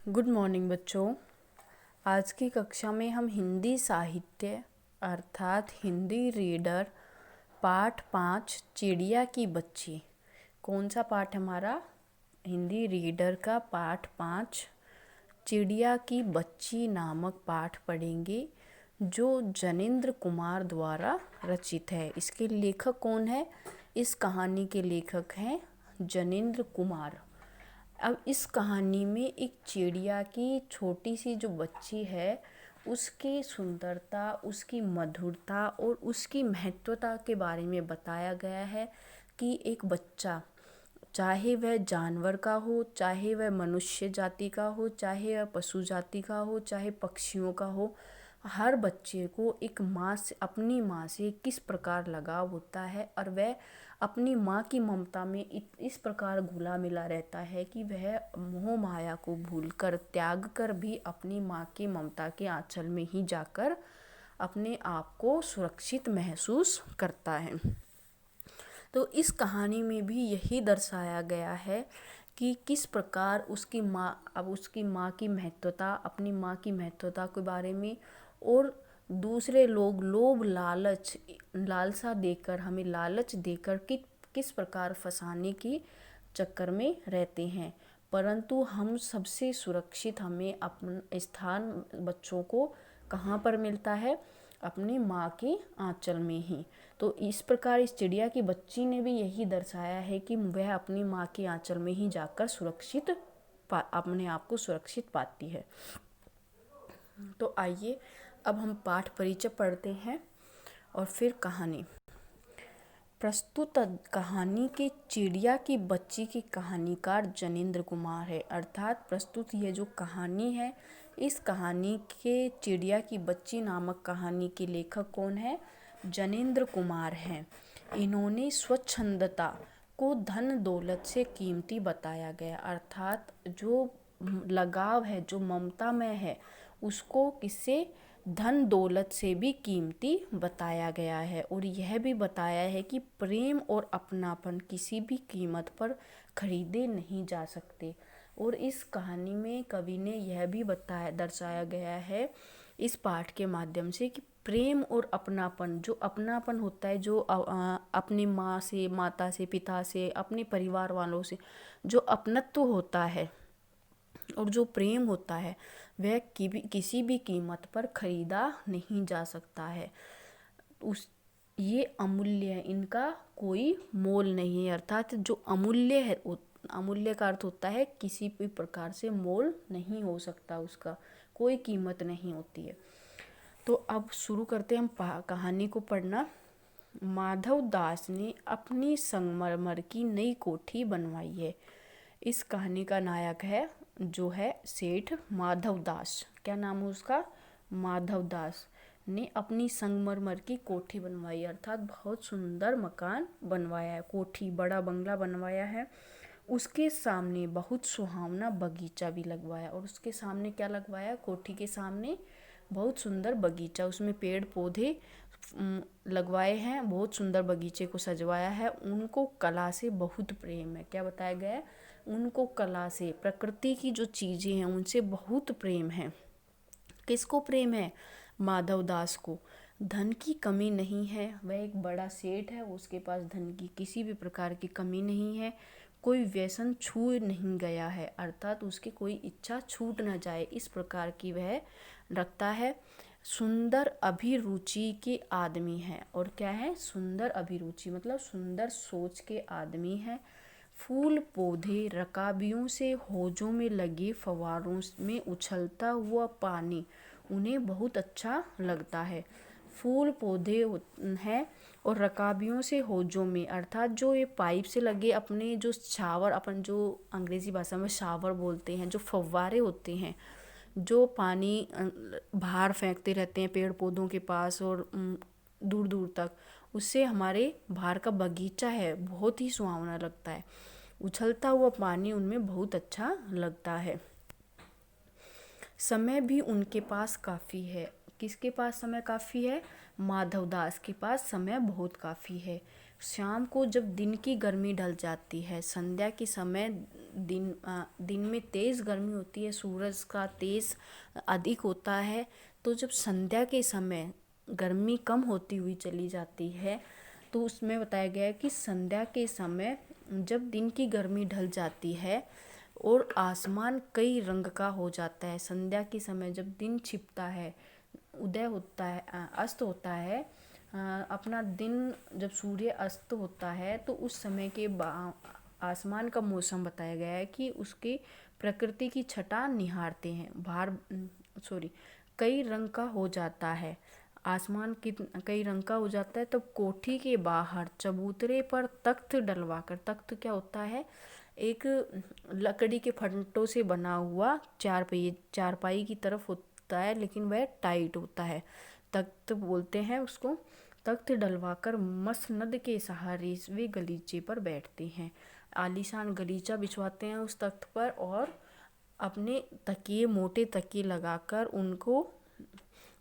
Good morning बच्चों। आज की कक्षा में हम हिंदी साहित्य अर्थात हिंदी रीडर पाठ 5 चिड़िया की बच्ची। कौन सा पाठ हमारा? हिंदी रीडर का पाठ 5 चिड़िया की बच्ची नामक पाठ पढ़ेंगे, जो जनेंद्र कुमार द्वारा रचित है। इसके लेखक कौन है? इस कहानी के लेखक हैं जनेंद्र कुमार। अब इस कहानी में एक चिड़िया की छोटी सी जो बच्ची है, उसकी सुंदरता, उसकी मधुरता और उसकी महत्वता के बारे में बताया गया है कि एक बच्चा, चाहे वह जानवर का हो, चाहे वह मनुष्य जाति का हो, चाहे वह पशु जाति का हो, चाहे पक्षियों का हो, हर बच्चे को एक माँ से, अपनी माँ से किस प्रकार लगाव होता है और वह अपनी माँ की ममता में इस प्रकार घुला मिला रहता है कि वह मोह माया को भूलकर, त्याग कर भी अपनी माँ की ममता के आंचल में ही जाकर अपने आप को सुरक्षित महसूस करता है। तो इस कहानी में भी यही दर्शाया गया है कि किस प्रकार उसकी माँ की महत्वता, अपनी माँ की महत्वता के बारे में, और दूसरे लोग लोभ लालसा देकर, हमें लालच देकर किस प्रकार फंसाने की चक्कर में रहते हैं, परंतु हम सबसे सुरक्षित, हमें अपना स्थान बच्चों को कहाँ पर मिलता है? अपनी माँ के आंचल में ही। तो इस प्रकार इस चिड़िया की बच्ची ने भी यही दर्शाया है कि वह अपनी माँ के आंचल में ही जाकर अपने आप को सुरक्षित पाती है। तो आइए अब हम पाठ परिचय पढ़ते हैं और फिर कहानी। प्रस्तुत कहानी के चिड़िया की बच्ची की कहानीकार जनेंद्र कुमार है। अर्थात प्रस्तुत ये जो कहानी है, इस कहानी के चिड़िया की बच्ची नामक कहानी के लेखक कौन है? जनेंद्र कुमार हैं। इन्होंने स्वच्छंदता को धन दौलत से कीमती बताया गया। अर्थात जो लगाव है, जो ममता में है, उसको किससे? धन दौलत से भी कीमती बताया गया है। और यह भी बताया है कि प्रेम और अपनापन किसी भी कीमत पर खरीदे नहीं जा सकते। और इस कहानी में कवि ने यह भी दर्शाया गया है इस पाठ के माध्यम से कि प्रेम और अपनापन, जो अपनापन होता है, जो अपनी माँ से, माता से, पिता से, अपने परिवार वालों से जो अपनत्व होता है और जो प्रेम होता है, वह किसी भी कीमत पर खरीदा नहीं जा सकता है। ये अमूल्य है, इनका कोई मोल नहीं है। अर्थात जो अमूल्य है, अमूल्य का अर्थ होता है किसी भी प्रकार से मोल नहीं हो सकता, उसका कोई कीमत नहीं होती है। तो अब शुरू करते हैं हम कहानी को पढ़ना। माधव दास ने अपनी संगमरमर की नई कोठी बनवाई है। इस कहानी का नायक है जो है सेठ माधव दास। क्या नाम है उसका? माधव दास ने अपनी संगमरमर की कोठी बनवाई, अर्थात बहुत सुंदर मकान बनवाया है, कोठी, बड़ा बंगला बनवाया है। उसके सामने बहुत सुहावना बगीचा भी लगवाया। और उसके सामने क्या लगवाया? कोठी के सामने बहुत सुंदर बगीचा, उसमें पेड़ पौधे लगवाए हैं, बहुत सुंदर बगीचे को सजवाया है। उनको कला से बहुत प्रेम है। क्या बताया गया है? उनको कला से, प्रकृति की जो चीज़ें हैं उनसे बहुत प्रेम है। किसको प्रेम है? माधव दास को। धन की कमी नहीं है, वह एक बड़ा सेठ है, उसके पास धन की किसी भी प्रकार की कमी नहीं है। कोई व्यसन छू नहीं गया है, अर्थात उसकी कोई इच्छा छूट न जाए, इस प्रकार की वह रखता है। सुंदर अभिरुचि के आदमी है। और क्या है? सुंदर अभिरुचि मतलब सुंदर सोच के आदमी है। फूल पौधे, रकाबियों से होजों में लगे फव्वारों में उछलता हुआ पानी उन्हें बहुत अच्छा लगता है। फूल पौधे हैं और रकाबियों से होजों में, अर्थात जो ये पाइप से लगे अपने जो शावर, अपन जो अंग्रेजी भाषा में शावर बोलते हैं, जो फव्वारे होते हैं, जो पानी बाहर फेंकते रहते हैं पेड़ पौधों के पास और दूर दूर तक, उससे हमारे बाहर का बगीचा है बहुत ही सुहावना लगता है। उछलता हुआ पानी उनमें बहुत अच्छा लगता है। समय भी उनके पास काफ़ी है। किसके पास समय काफ़ी है? माधव दास के पास समय बहुत काफ़ी है। शाम को जब दिन की गर्मी ढल जाती है, संध्या के समय दिन में तेज़ गर्मी होती है, सूरज का तेज अधिक होता है। तो जब संध्या के समय गर्मी कम होती हुई चली जाती है, तो उसमें बताया गया है कि संध्या के समय जब दिन की गर्मी ढल जाती है और आसमान कई रंग का हो जाता है, संध्या के समय जब दिन छिपता है, उदय होता है, अस्त होता है, अपना दिन जब सूर्य अस्त होता है, तो उस समय के आसमान का मौसम बताया गया है कि उसकी प्रकृति की छटा निहारते हैं। कई रंग का हो जाता है, आसमान कई रंग का हो जाता है। तब कोठी के बाहर चबूतरे पर तख्त डलवाकर, तख्त क्या होता है, एक लकड़ी के फंटों से बना हुआ चारपाई की तरफ होता है, लेकिन वह टाइट होता है, तख्त बोलते हैं उसको। तख्त डलवाकर मसनद के सहारे वे गलीचे पर बैठते हैं, आलीशान गलीचा बिछवाते हैं उस तख्त पर, और अपने तकिए, मोटे तकिए लगाकर, उनको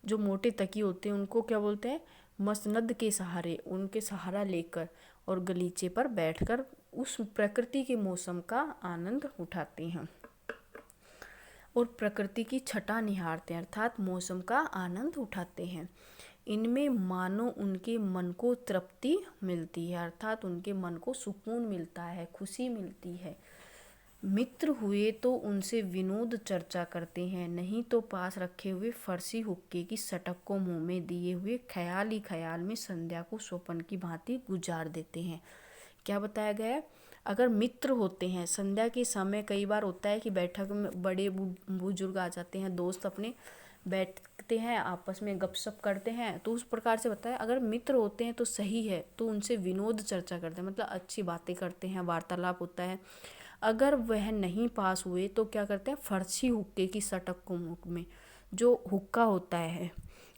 जो मोटे तकिए होते हैं उनको क्या बोलते हैं, मसनद के सहारे, उनके सहारा लेकर और गलीचे पर बैठकर उस प्रकृति के मौसम का आनंद उठाते हैं और प्रकृति की छटा निहारते हैं, अर्थात मौसम का आनंद उठाते हैं। इनमें मानो उनके मन को तृप्ति मिलती है, अर्थात उनके मन को सुकून मिलता है, खुशी मिलती है। मित्र हुए तो उनसे विनोद चर्चा करते हैं, नहीं तो पास रखे हुए फर्सी हुक्के की सटक को मुंह में दिए हुए ख्याल ही ख्याल में संध्या को स्वप्न की भांति गुजार देते हैं। क्या बताया गया है, अगर मित्र होते हैं, संध्या के समय कई बार होता है कि बैठक में बड़े बुजुर्ग आ जाते हैं, दोस्त अपने बैठते हैं, आपस में गपशप करते हैं, तो उस प्रकार से बताया, अगर मित्र होते हैं तो सही है, तो उनसे विनोद चर्चा करते हैं, मतलब अच्छी बातें करते हैं, वार्तालाप होता है। अगर वह नहीं पास हुए तो क्या करते हैं, फर्सी हुक्के की सटक को मुंह में, जो हुक्का होता है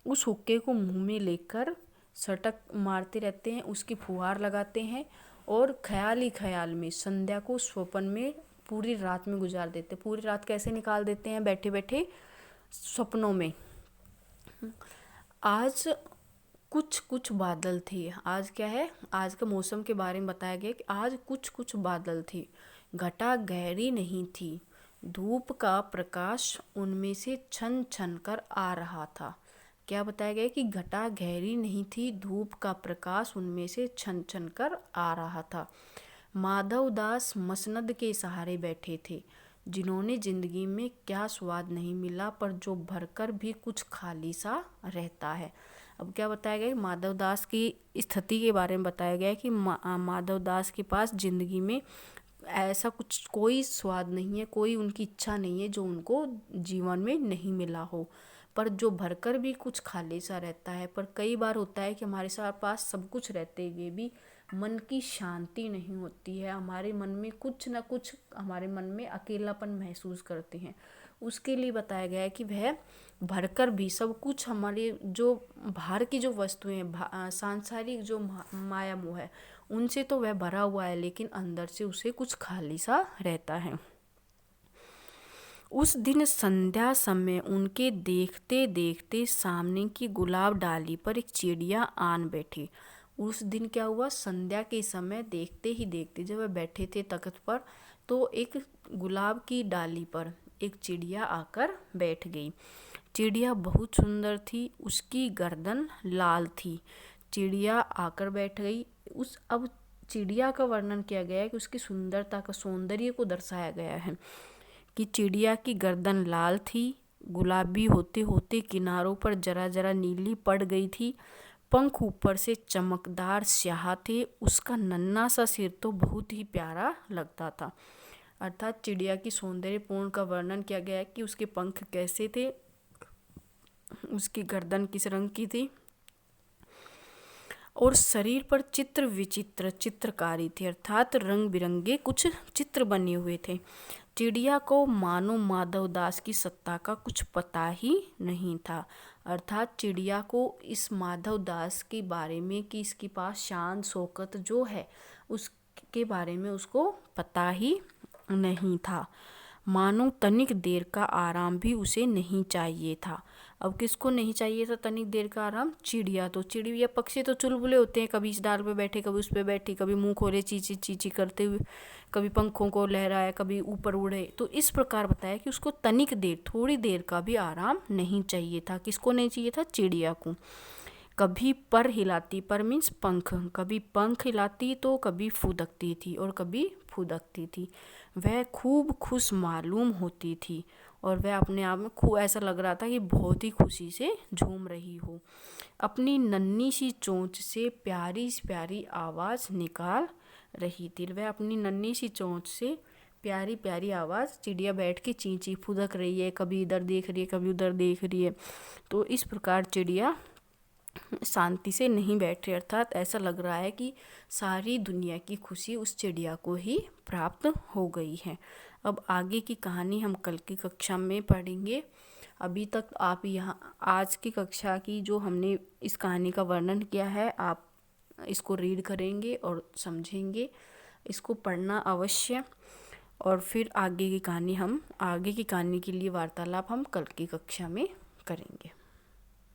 उस हुक्के को मुंह में लेकर सटक मारते रहते हैं, उसकी फुहार लगाते हैं और ख्याल ही ख्याल में संध्या को स्वप्न में पूरी रात में गुजार देते हैं। पूरी रात कैसे निकाल देते हैं, बैठे बैठे सपनों में। आज कुछ कुछ बादल थे, आज क्या है, आज का मौसम के बारे में बताया गया कि आज कुछ कुछ बादल थे, घटा गहरी नहीं थी, धूप का प्रकाश उनमें से छन छन कर आ रहा था। क्या बताया गया कि घटा गहरी नहीं थी, धूप का प्रकाश उनमें से छन छन कर आ रहा था। माधवदास मसनद के सहारे बैठे थे, जिन्होंने जिंदगी में क्या स्वाद नहीं मिला, पर जो भरकर भी कुछ खाली सा रहता है। अब क्या बताया गया, माधवदास की स्थिति के बारे में बताया गया है कि माधवदास के पास जिंदगी में ऐसा कुछ कोई स्वाद नहीं है, कोई उनकी इच्छा नहीं है जो उनको जीवन में नहीं मिला हो, पर जो भरकर भी कुछ खाली सा रहता है। पर कई बार होता है कि हमारे साथ पास सब कुछ रहते हुए भी मन की शांति नहीं होती है, हमारे मन में कुछ ना कुछ, हमारे मन में अकेलापन महसूस करते हैं। उसके लिए बताया गया है कि वह भरकर भी सब कुछ, हमारे जो बाहर की जो वस्तुएं, सांसारिक जो माया मोह है, उनसे तो वह भरा हुआ है, लेकिन अंदर से उसे कुछ खाली सा रहता है। उस दिन संध्या समय उनके देखते देखते सामने की गुलाब डाली पर एक चिड़िया आन बैठी। उस दिन क्या हुआ, संध्या के समय देखते ही देखते जब वह बैठे थे तख्त पर, तो एक गुलाब की डाली पर एक चिड़िया आकर बैठ गई। चिड़िया बहुत सुंदर थी, उसकी गर्दन लाल थी। चिड़िया आकर बैठ गई। अब चिड़िया का वर्णन किया गया है कि उसकी सुंदरता का, सौंदर्य को दर्शाया गया है कि चिड़िया की गर्दन लाल थी, गुलाबी होते होते किनारों पर जरा जरा नीली पड़ गई थी, पंख ऊपर से चमकदार स्याह थे, उसका नन्हा सा सिर तो बहुत ही प्यारा लगता था। अर्थात चिड़िया की सौंदर्यपूर्ण का वर्णन किया गया है कि उसके पंख कैसे थे, उसकी गर्दन किस रंग की थी, और शरीर पर चित्र विचित्र चित्रकारी थी, अर्थात रंग बिरंगे कुछ चित्र बने हुए थे। चिड़िया को मानो माधवदास की सत्ता का कुछ पता ही नहीं था, अर्थात चिड़िया को इस माधवदास के बारे में कि इसके पास शान शौकत जो है उसके बारे में उसको पता ही नहीं था। मानो तनिक देर का आराम भी उसे नहीं चाहिए था। अब किसको नहीं चाहिए था तनिक देर का आराम? चिड़िया। तो चिड़िया पक्षी तो चुलबुले होते हैं, कभी इस डाल पे बैठे, कभी उस पे बैठी, कभी मुंह खोले चींची चींची करते हुए, कभी पंखों को लहराए, कभी ऊपर उड़े। तो इस प्रकार बताया कि उसको तनिक देर, थोड़ी देर का भी आराम नहीं चाहिए था। किसको नहीं चाहिए था? चिड़िया को। कभी पर हिलाती, पर मीन्स पंख, कभी पंख हिलाती तो कभी फुदकती थी और कभी फुदकती थी। वह खूब खुश मालूम होती थी और वह अपने आप में खूब ऐसा लग रहा था कि बहुत ही खुशी से झूम रही हो। अपनी नन्ही सी चोंच से प्यारी प्यारी आवाज़ निकाल रही थी। वह अपनी नन्ही सी चोंच से प्यारी प्यारी आवाज़, चिड़िया बैठ के ची ची फुदक रही है, कभी इधर देख रही है, कभी उधर देख रही है। तो इस प्रकार चिड़िया शांति से नहीं बैठ रही, अर्थात ऐसा लग रहा है कि सारी दुनिया की खुशी उस चिड़िया को ही प्राप्त हो गई है। अब आगे की कहानी हम कल की कक्षा में पढ़ेंगे। अभी तक आप यहाँ आज की कक्षा की जो हमने इस कहानी का वर्णन किया है, आप इसको रीड करेंगे और समझेंगे, इसको पढ़ना अवश्य। और फिर आगे की कहानी के लिए वार्तालाप हम कल की कक्षा में करेंगे।